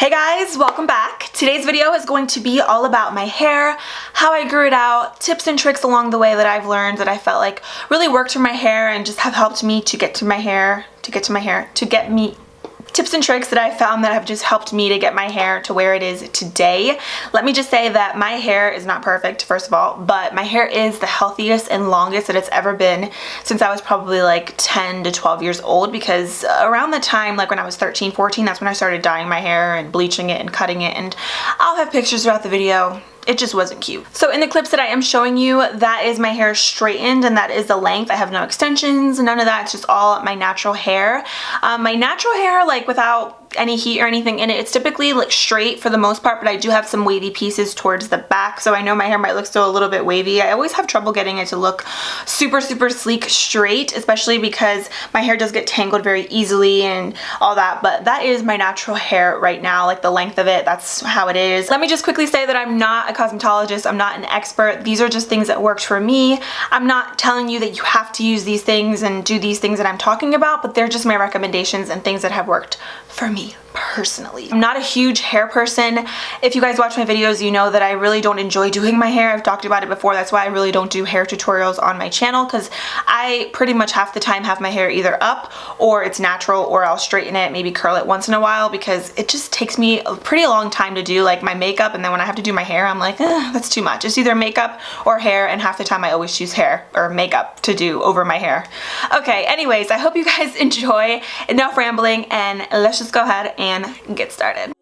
Hey guys, welcome back. Today's video is going to be all about my hair, how I grew it out, tips and tricks along the way that I've learned that I felt like really worked for my hair and just have helped me to get me tips and tricks that I found that have just helped me to get my hair to where it is today. Let me just say that my hair is not perfect, first of all, but my hair is the healthiest and longest that it's ever been since I was probably like 10 to 12 years old, because around the time, like when I was 13, 14, that's when I started dyeing my hair and bleaching it and cutting it, and I'll have pictures throughout the video. It just wasn't cute. So in the clips that I am showing you, that is my hair straightened and that is the length. I have no extensions, none of that. It's just all my natural hair. My natural hair, like without any heat or anything in it, it's typically like straight for the most part, but I do have some wavy pieces towards the back, so I know my hair might look still a little bit wavy. I always have trouble getting it to look super sleek straight, especially because my hair does get tangled very easily and all that, but that is my natural hair right now, like the length of it, that's how it is. Let me just quickly say that I'm not a cosmetologist, I'm not an expert. These are just things that worked for me. I'm not telling you that you have to use these things and do these things that I'm talking about, but they're just my recommendations and things that have worked for me personally. I'm not a huge hair person. If you guys watch my videos, you know that I really don't enjoy doing my hair. I've talked about it before. That's why I really don't do hair tutorials on my channel, because I pretty much half the time have my hair either up or it's natural, or I'll straighten it, maybe curl it once in a while, because it just takes me a pretty long time to do like my makeup, and then when I have to do my hair, I'm like, that's too much. It's either makeup or hair, and half the time I always choose hair or makeup to do over my hair. Okay, anyways, I hope you guys enjoy. Enough rambling, and let's just go ahead and get started.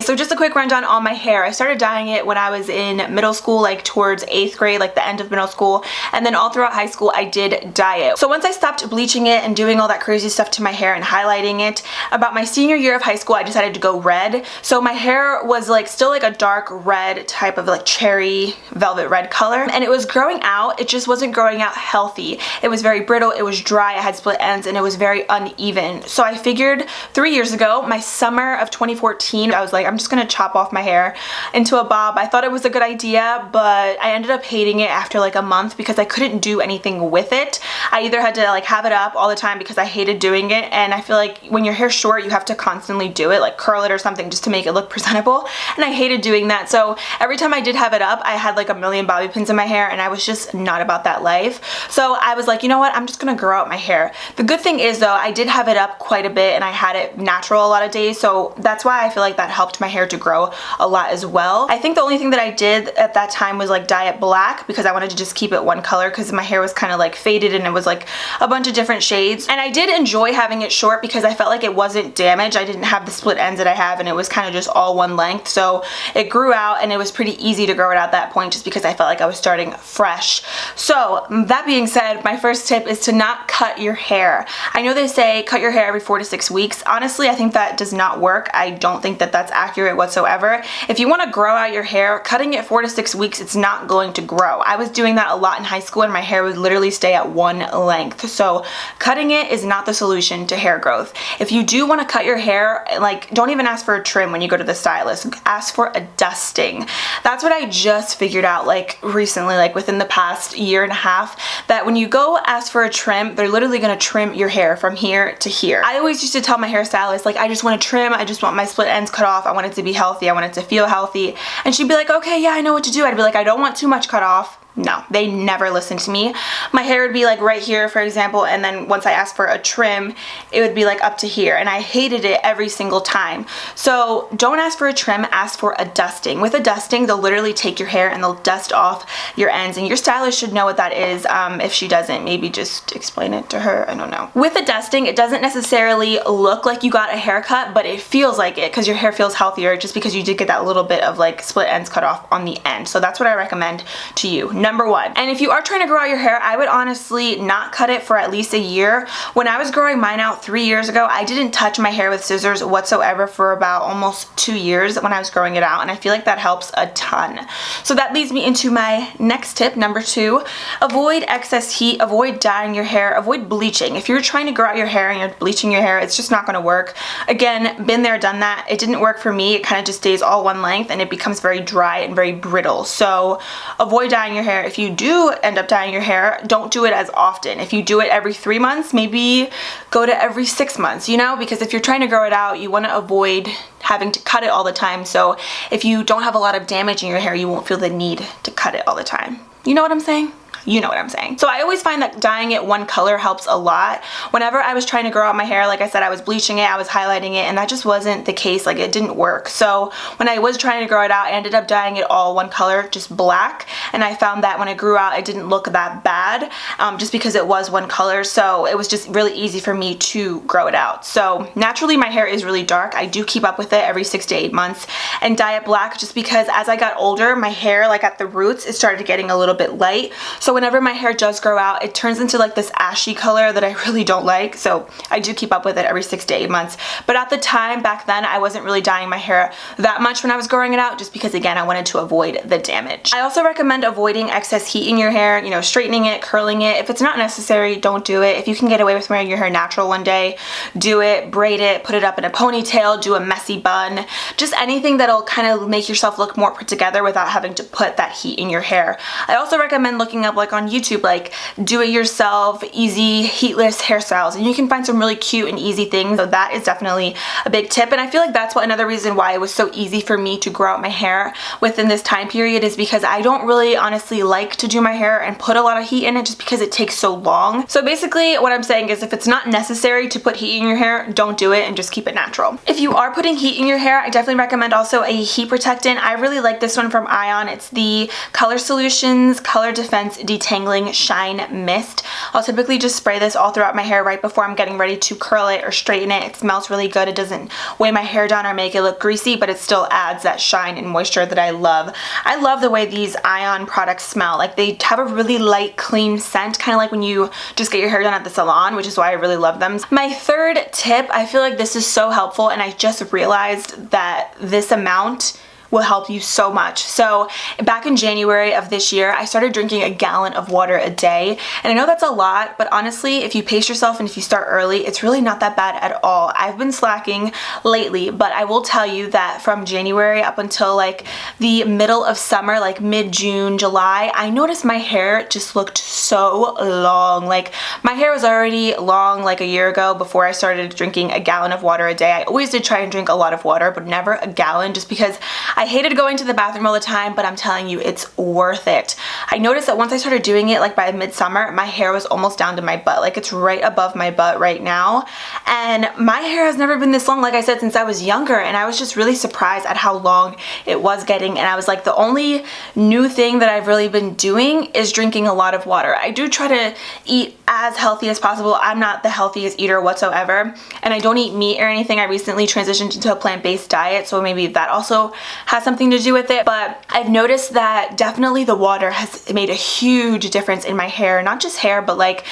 So just a quick rundown on my hair. I started dyeing it when I was in middle school, like towards 8th grade, like the end of middle school, and then all throughout high school I did dye it. So once I stopped bleaching it and doing all that crazy stuff to my hair and highlighting it, about my senior year of high school I decided to go red. So my hair was like still like a dark red type of like cherry velvet red color, and it was growing out. It just wasn't growing out healthy. It was very brittle, it was dry, I had split ends, and it was very uneven. So I figured 3 years ago, my summer of 2014, I was like, I'm just gonna chop off my hair into a bob. I thought it was a good idea, but I ended up hating it after like a month because I couldn't do anything with it. I either had to like have it up all the time because I hated doing it, and I feel like when your hair's short you have to constantly do it, like curl it or something just to make it look presentable, and I hated doing that. So every time I did have it up, I had like a million bobby pins in my hair, and I was just not about that life. So I was like, you know what, I'm just gonna grow out my hair. The good thing is though, I did have it up quite a bit and I had it natural a lot of days, so that's why I feel like that helped my hair to grow a lot as well. I think the only thing that I did at that time was like dye it black, because I wanted to just keep it one color, because my hair was kind of like faded and it was like a bunch of different shades. And I did enjoy having it short because I felt like it wasn't damaged. I didn't have the split ends that I have, and it was kind of just all one length, so it grew out and it was pretty easy to grow it out at that point, just because I felt like I was starting fresh. So that being said, my first tip is to not cut your hair. I know they say cut your hair every 4 to 6 weeks. Honestly, I think that does not work. I don't think that that's accurate whatsoever. If you want to grow out your hair, cutting it 4 to 6 weeks, it's not going to grow. I was doing that a lot in high school and my hair would literally stay at one length. So cutting it is not the solution to hair growth. If you do want to cut your hair, like, don't even ask for a trim when you go to the stylist. Ask for a dusting. That's what I just figured out like recently, like within the past year and a half, that when you go ask for a trim, they're literally going to trim your hair from here to here. I always used to tell my hairstylist, like, I just want to trim, I just want my split ends cut off, I want it to be healthy, I want it to feel healthy, and she'd be like, okay, yeah, I know what to do. I'd be like, I don't want too much cut off. No, they never listened to me. My hair would be like right here, for example, and then once I asked for a trim, it would be like up to here, and I hated it every single time. So don't ask for a trim, ask for a dusting. With a dusting, they'll literally take your hair and they'll dust off your ends, and your stylist should know what that is. If she doesn't, maybe just explain it to her, I don't know. With a dusting, it doesn't necessarily look like you got a haircut, but it feels like it, because your hair feels healthier just because you did get that little bit of like split ends cut off on the end. So that's what I recommend to you. Number one. And if you are trying to grow out your hair, I would honestly not cut it for at least a year. When I was growing mine out 3 years ago, I didn't touch my hair with scissors whatsoever for about almost 2 years when I was growing it out, and I feel like that helps a ton. So that leads me into my next tip, number 2. Avoid excess heat, avoid dyeing your hair, avoid bleaching. If you're trying to grow out your hair and you're bleaching your hair, it's just not going to work. Again, been there, done that. It didn't work for me. It kind of just stays all one length and it becomes very dry and very brittle. So avoid dyeing your hair hair, if you do end up dyeing your hair, don't do it as often. If you do it every 3 months, maybe go to every 6 months, you know, because if you're trying to grow it out, you want to avoid having to cut it all the time. So if you don't have a lot of damage in your hair, you won't feel the need to cut it all the time. You know what I'm saying? You know what I'm saying. So I always find that dyeing it one color helps a lot. Whenever I was trying to grow out my hair, like I said, I was bleaching it, I was highlighting it, and that just wasn't the case. Like, it didn't work. So when I was trying to grow it out, I ended up dyeing it all one color, just black, and I found that when it grew out, it didn't look that bad, just because it was one color. So it was just really easy for me to grow it out. So naturally my hair is really dark. I do keep up with it every 6 to 8 months and dye it black, just because as I got older, my hair, like at the roots, it started getting a little bit light. So whenever my hair does grow out, it turns into like this ashy color that I really don't like. So I do keep up with it every 6 to 8 months. But at the time, back then, I wasn't really dyeing my hair that much when I was growing it out, just because, again, I wanted to avoid the damage. I also recommend avoiding excess heat in your hair, you know, straightening it, curling it. If it's not necessary, don't do it. If you can get away with wearing your hair natural one day, do it, braid it, put it up in a ponytail, do a messy bun, just anything that'll kind of make yourself look more put together without having to put that heat in your hair. I also recommend looking up, like on YouTube, like do it yourself, easy, heatless hairstyles, and you can find some really cute and easy things. So that is definitely a big tip, and I feel like that's another reason why it was so easy for me to grow out my hair within this time period, is because I don't really honestly like to do my hair and put a lot of heat in it, just because it takes so long. So basically what I'm saying is, if it's not necessary to put heat in your hair, don't do it and just keep it natural. If you are putting heat in your hair, I definitely recommend also a heat protectant. I really like this one from Ion. It's the Color Solutions Color Defense Detangling Shine Mist. I'll typically just spray this all throughout my hair right before I'm getting ready to curl it or straighten it. It smells really good. It doesn't weigh my hair down or make it look greasy, but it still adds that shine and moisture that I love. I love the way these Ion products smell. Like, they have a really light, clean scent, kind of like when you just get your hair done at the salon, which is why I really love them. My third tip, I feel like this is so helpful, and I just realized that this amount will help you so much. So back in January of this year, I started drinking a gallon of water a day. And I know that's a lot, but honestly, if you pace yourself and if you start early, it's really not that bad at all. I've been slacking lately, but I will tell you that from January up until like the middle of summer, like mid-June, July, I noticed my hair just looked so long. Like, my hair was already long like a year ago before I started drinking a gallon of water a day. I always did try and drink a lot of water, but never a gallon, just because I hated going to the bathroom all the time, but I'm telling you, it's worth it. I noticed that once I started doing it, like by midsummer, my hair was almost down to my butt. Like, it's right above my butt right now. And my hair has never been this long, like I said, since I was younger. And I was just really surprised at how long it was getting. And I was like, the only new thing that I've really been doing is drinking a lot of water. I do try to eat as healthy as possible. I'm not the healthiest eater whatsoever, and I don't eat meat or anything. I recently transitioned into a plant-based diet, so maybe that also has something to do with it. But I've noticed that definitely the water has made a huge difference in my hair. Not just hair, but like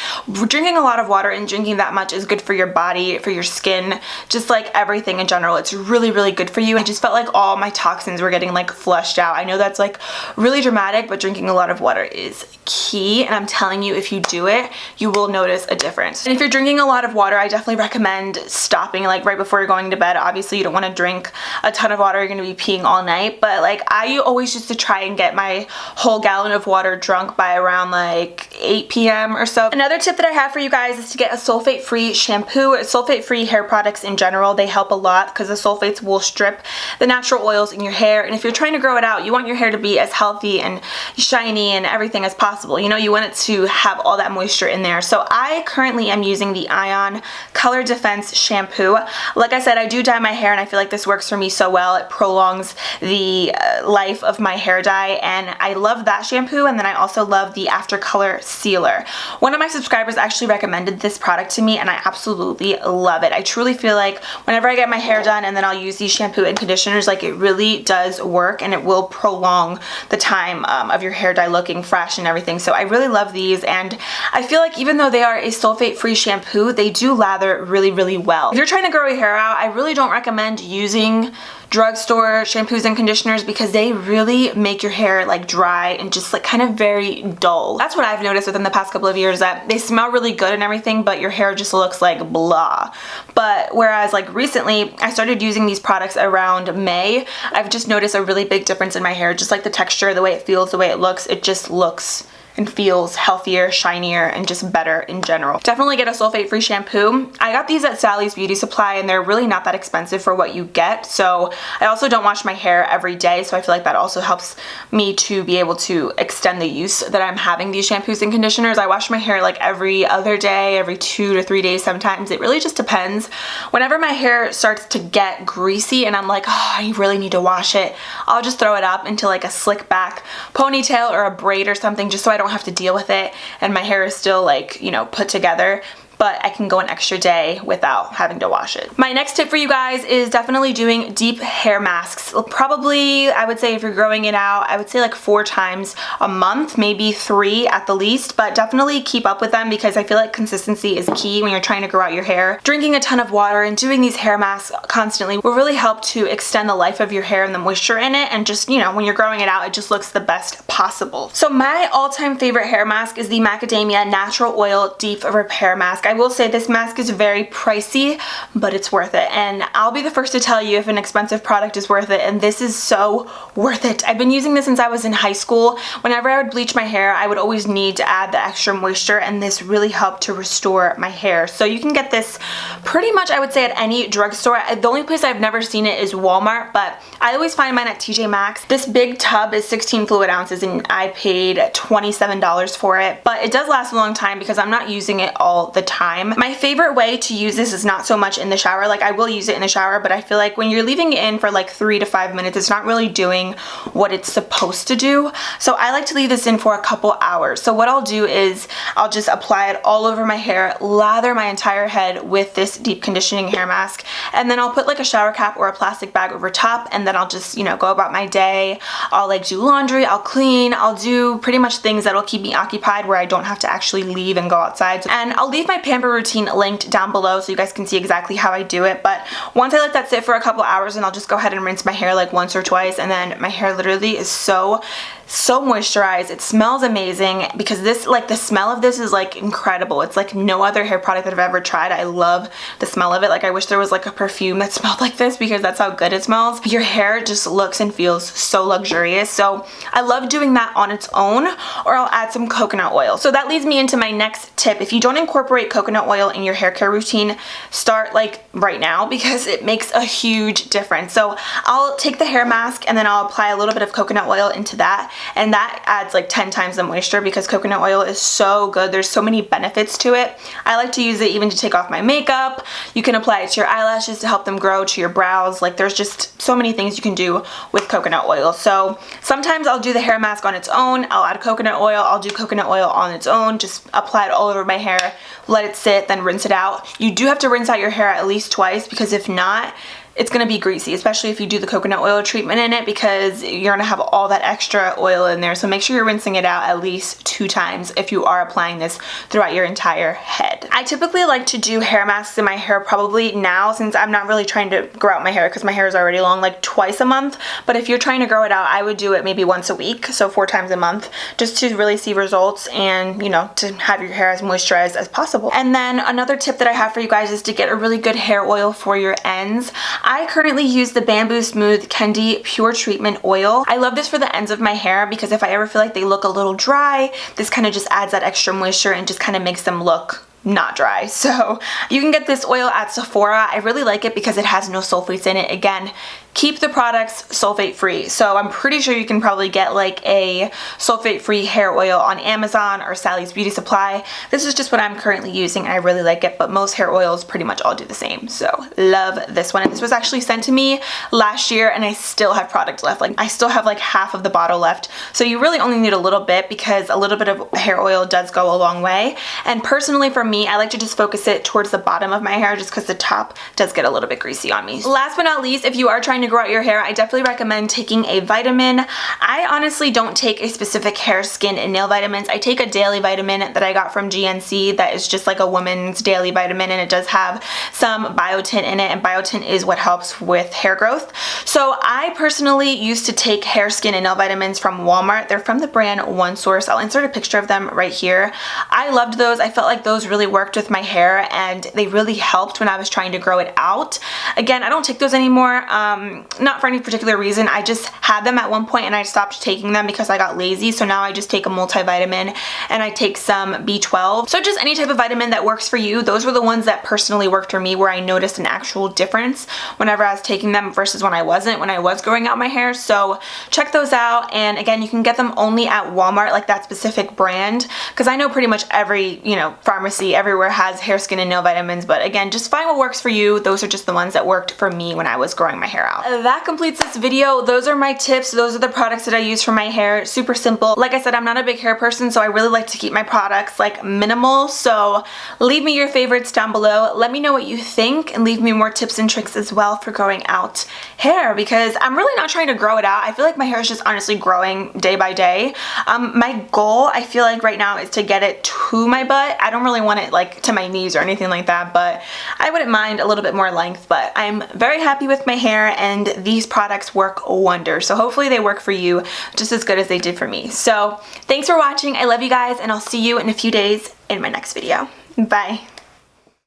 drinking a lot of water and drinking that much is good for your body, for your skin, just like everything in general. It's really, really good for you. I just felt like all my toxins were getting like flushed out. I know that's like really dramatic, but drinking a lot of water is key, and I'm telling you, if you do it, you will notice a difference. And if you're drinking a lot of water, I definitely recommend stopping like right before you're going to bed. Obviously, you don't want to drink a ton of water. You're going to be peeing all night, but like I always used to try and get my whole gallon of water drunk by around like 8 p.m. or so. Another tip that I have for you guys is to get a sulfate-free shampoo. Sulfate-free hair products in general, they help a lot because the sulfates will strip the natural oils in your hair. And if you're trying to grow it out, you want your hair to be as healthy and shiny and everything as possible. You know, you want it to have all that moisture in there. So I currently am using the Ion Color Defense Shampoo. Like I said, I do dye my hair, and I feel like this works for me so well. It prolongs the life of my hair dye, and I love that shampoo. And then I also love the After Color Sealer. One of my subscribers actually recommended this product to me, and I absolutely love it. I truly feel like whenever I get my hair done and then I'll use these shampoo and conditioners, like it really does work, and it will prolong the time of your hair dye looking fresh and everything. So I really love these, and I feel like even though they are a sulfate-free shampoo, they do lather really, really well. If you're trying to grow your hair out, I really don't recommend using drugstore shampoos and conditioners because they really make your hair like dry and just like kind of very dull. That's what I've noticed within the past couple of years, that they smell really good and everything, but your hair just looks like blah. But whereas like recently I started using these products around May, I've just noticed a really big difference in my hair, just like the texture, the way it feels, the way it looks. It just looks and feels healthier, shinier, and just better in general. Definitely get a sulfate-free shampoo. I got these at Sally's Beauty Supply and they're really not that expensive for what you get. So I also don't wash my hair every day, so I feel like that also helps me to be able to extend the use that I'm having these shampoos and conditioners. I wash my hair like every other day, every 2 to 3 days sometimes. It really just depends. Whenever my hair starts to get greasy and I'm like, oh, I really need to wash it, I'll just throw it up into like a slick back ponytail or a braid or something, just so I don't have to deal with it and my hair is still like, you know, put together, but I can go an extra day without having to wash it. My next tip for you guys is definitely doing deep hair masks. Probably, I would say if you're growing it out, I would say like 4 times a month, maybe 3 at the least, but definitely keep up with them because I feel like consistency is key when you're trying to grow out your hair. Drinking a ton of water and doing these hair masks constantly will really help to extend the life of your hair and the moisture in it, and just, you know, when you're growing it out, it just looks the best possible. So my all-time favorite hair mask is the Macadamia Natural Oil Deep Repair Mask. I will say this mask is very pricey, but it's worth it, and I'll be the first to tell you if an expensive product is worth it, and this is so worth it. I've been using this since I was in high school. Whenever I would bleach my hair, I would always need to add the extra moisture, and this really helped to restore my hair. So you can get this pretty much, I would say, at any drugstore. The only place I've never seen it is Walmart, but I always find mine at Tjmaxx. This big tub is 16 fluid ounces, and I paid $27 for it, but it does last a long time because I'm not using it all the time. My favorite way to use this is not so much in the shower. Like, I will use it in the shower, but I feel like when you're leaving it in for like 3 to 5 minutes, it's not really doing what it's supposed to do. So I like to leave this in for a couple hours. So what I'll do is I'll just apply it all over my hair, lather my entire head with this deep conditioning hair mask, and then I'll put like a shower cap or a plastic bag over top, and then I'll just, you know, go about my day. I'll like do laundry, I'll clean, I'll do pretty much things that'll keep me occupied where I don't have to actually leave and go outside. And I'll leave my pamper routine linked down below so you guys can see exactly how I do it. But once I let that sit for a couple hours, and I'll just go ahead and rinse my hair like once or twice, and then my hair literally is so moisturized. It smells amazing because this, like, the smell of this is like incredible. It's like no other hair product that I've ever tried. I love the smell of it. Like, I wish there was like a perfume that smelled like this because that's how good it smells. Your hair just looks and feels so luxurious. So I love doing that on its own, or I'll add some coconut oil. So that leads me into my next tip. If you don't incorporate coconut oil in your hair care routine, start like right now because it makes a huge difference. So I'll take the hair mask and then I'll apply a little bit of coconut oil into that, and that adds like 10 times the moisture because coconut oil is so good. There's so many benefits to it. I like to use it even to take off my makeup. You can apply it to your eyelashes to help them grow, to your brows. Like, there's just so many things you can do with coconut oil. So sometimes I'll do the hair mask on its own, I'll add coconut oil, I'll do coconut oil on its own, just apply it all over my hair, let it sit, then rinse it out. You do have to rinse out your hair at least twice because if not, it's gonna be greasy, especially if you do the coconut oil treatment in it, because you're gonna have all that extra oil in there. So make sure you're rinsing it out at least 2 times if you are applying this throughout your entire head. I typically like to do hair masks in my hair probably now, since I'm not really trying to grow out my hair because my hair is already long, like twice a month. But if you're trying to grow it out, I would do it maybe once a week, so 4 times a month, just to really see results and, you know, to have your hair as moisturized as possible. And then another tip that I have for you guys is to get a really good hair oil for your ends. I currently use the Bamboo Smooth Kendi Pure Treatment Oil. I love this for the ends of my hair because if I ever feel like they look a little dry, this kind of just adds that extra moisture and just kind of makes them look not dry. So you can get this oil at Sephora. I really like it because it has no sulfates in it. Again, keep the products sulfate free. So I'm pretty sure you can probably get like a sulfate free hair oil on Amazon or Sally's Beauty Supply. This is just what I'm currently using and I really like it, but most hair oils pretty much all do the same. So love this one. And this was actually sent to me last year and I still have product left. Like, I still have like half of the bottle left. So you really only need a little bit because a little bit of hair oil does go a long way. And personally for me, I like to just focus it towards the bottom of my hair just because the top does get a little bit greasy on me. Last but not least, if you are trying to to grow out your hair, I definitely recommend taking a vitamin. I honestly don't take a specific hair, skin, and nail vitamins. I take a daily vitamin that I got from GNC that is just like a woman's daily vitamin, and it does have some biotin in it, and biotin is what helps with hair growth. So I personally used to take hair, skin, and nail vitamins from Walmart. They're from the brand One Source. I'll insert a picture of them right here. I loved those. I felt like those really worked with my hair, and they really helped when I was trying to grow it out. Again, I don't take those anymore, not for any particular reason. I just had them at one point and I stopped taking them because I got lazy. So now I just take a multivitamin and I take some B12. So just any type of vitamin that works for you. Those were the ones that personally worked for me, where I noticed an actual difference whenever I was taking them versus when I wasn't, when I was growing out my hair. So check those out. And again, you can get them only at Walmart, like that specific brand, because I know pretty much every, you know, pharmacy everywhere has hair, skin, and nail vitamins. But again, just find what works for you. Those are just the ones that worked for me when I was growing my hair out. That completes this video. Those are my tips. Those are the products that I use for my hair. Super simple. Like I said, I'm not a big hair person, so I really like to keep my products like minimal. So leave me your favorites down below. Let me know what you think, and leave me more tips and tricks as well for growing out hair, because I'm really not trying to grow it out. I feel like my hair is just honestly growing day by day. My goal, I feel like right now, is to get it to my butt. I don't really want it like to my knees or anything like that, but I wouldn't mind a little bit more length. But I'm very happy with my hair, and these products work wonders. So hopefully they work for you just as good as they did for me. So thanks for watching. I love you guys, and I'll see you in a few days in my next video. Bye.